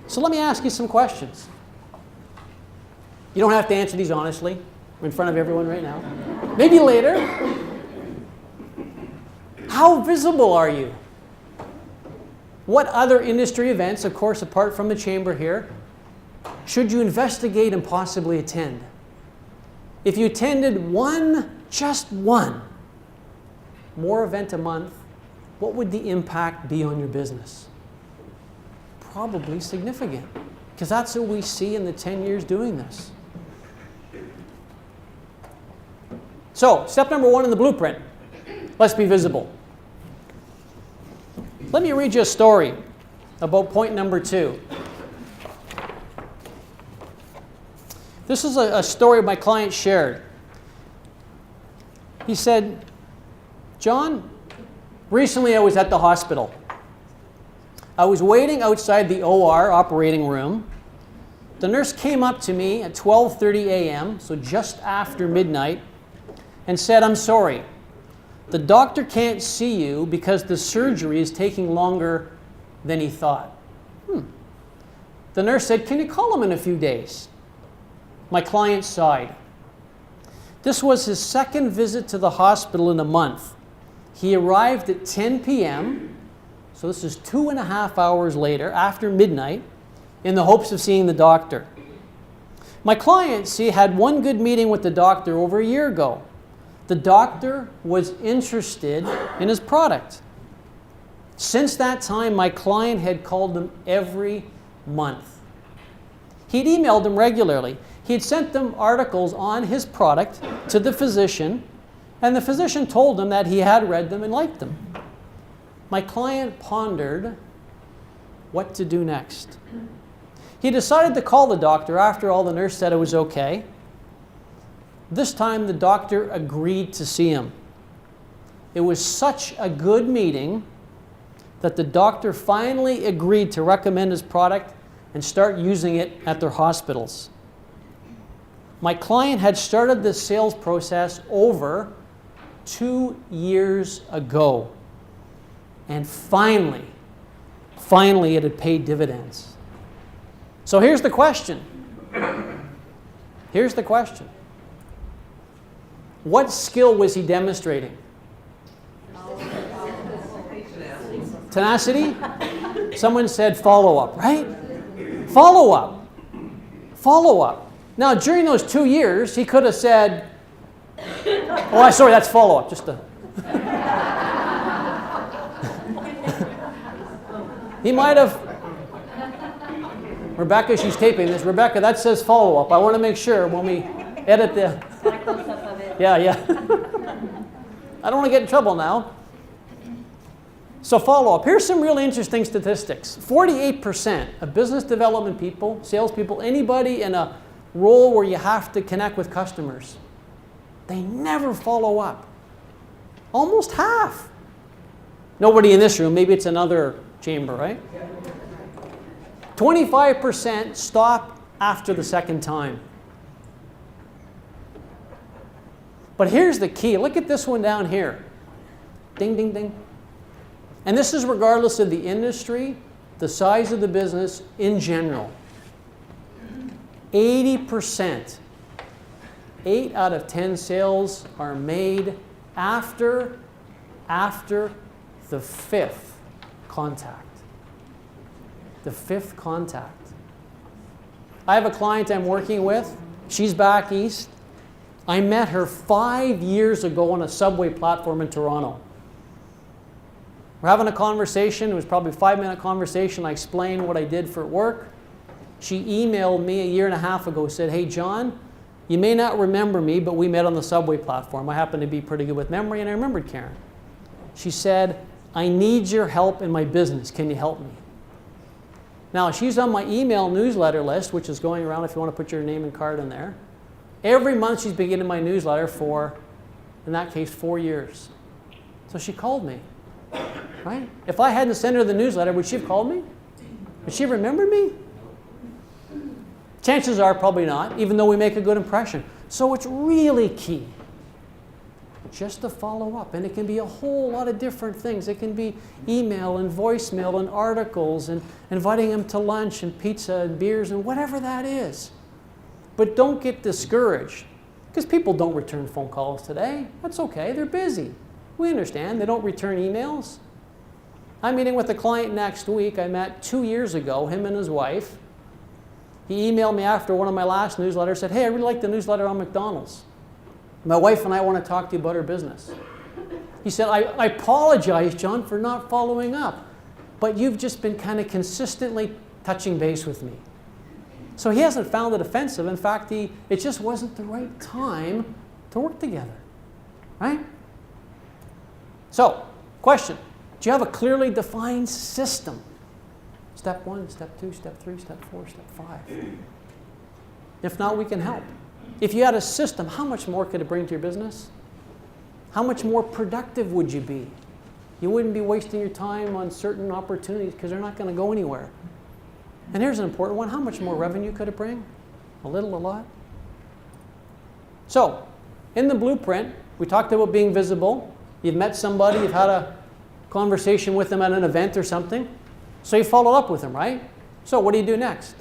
So let me ask you some questions. You don't have to answer these honestly in front of everyone right now. Maybe later. How visible are you? What other industry events, of course, apart from the chamber here, should you investigate and possibly attend? If you attended one, just one, more event a month, what would the impact be on your business? Probably significant, because that's what we see in the 10 years doing this. So, step number 1 in the blueprint, let's be visible. Let me read you a story about point number 2. This is a story my client shared. He said, John, recently I was at the hospital. I was waiting outside the OR operating room. The nurse came up to me at 12:30 a.m., so just after midnight, and said, I'm sorry, the doctor can't see you because the surgery is taking longer than he thought. The nurse said, can you call him in a few days? My client sighed. This was his second visit to the hospital in a month. He arrived at 10 p.m., so this is 2.5 hours later, after midnight, in the hopes of seeing the doctor. My client, had one good meeting with the doctor over a year ago. The doctor was interested in his product. Since that time, my client had called him every month. He'd emailed him regularly. He'd sent them articles on his product to the physician, and the physician told him that he had read them and liked them. My client pondered what to do next. He decided to call the doctor. After all, the nurse said it was okay. This time, the doctor agreed to see him. It was such a good meeting that the doctor finally agreed to recommend his product and start using it at their hospitals. My client had started this sales process over 2 years ago. And finally, it had paid dividends. So here's the question. What skill was he demonstrating? Tenacity? Someone said follow-up, right? Follow-up. Now, during those 2 years, he could have said, oh, sorry, that's follow-up. He might have, Rebecca, she's taping this. Rebecca, that says follow-up. I want to make sure when we edit the... Yeah. I don't want to get in trouble now. So follow-up. Here's some really interesting statistics. 48% of business development people, salespeople, anybody in a role where you have to connect with customers, they never follow up. Almost half. Nobody in this room. Maybe it's another chamber, right? 25% stop after the second time. But here's the key. Look at this one down here. Ding, ding, ding. And this is regardless of the industry, the size of the business in general. 80%, 8 out of 10 sales are made after the 5th contact. The 5th contact. I have a client I'm working with. She's back east. I met her 5 years ago on a subway platform in Toronto. We're having a conversation. It was probably a 5-minute conversation. I explained what I did for work. She emailed me 1.5 years ago, said, hey, John, you may not remember me, but we met on the subway platform. I happen to be pretty good with memory, and I remembered Karen. She said, I need your help in my business. Can you help me? Now, she's on my email newsletter list, which is going around if you want to put your name and card in there. Every month she's been getting my newsletter for, in that case, 4 years. So she called me, right? If I hadn't sent her the newsletter, would she have called me? Would she remember me? Chances are probably not, even though we make a good impression. So it's really key just to follow up. And it can be a whole lot of different things. It can be email and voicemail and articles and inviting them to lunch and pizza and beers and whatever that is. But don't get discouraged, because people don't return phone calls today. That's okay. They're busy. We understand. They don't return emails. I'm meeting with a client next week I met 2 years ago, him and his wife. He emailed me after one of my last newsletters, said, hey, I really like the newsletter on McDonald's. My wife and I want to talk to you about our business. He said, I apologize, John, for not following up, but you've just been kind of consistently touching base with me. So he hasn't found it offensive. In fact, it just wasn't the right time to work together, right? So, question, do you have a clearly defined system? Step 1, step 2, step 3, step 4, step 5. If not, we can help. If you had a system, how much more could it bring to your business? How much more productive would you be? You wouldn't be wasting your time on certain opportunities because they're not going to go anywhere. And here's an important one. How much more revenue could it bring? A little, a lot? So, in the blueprint, we talked about being visible. You've met somebody, you've had a conversation with them at an event or something. So you followed up with them, right? So what do you do next?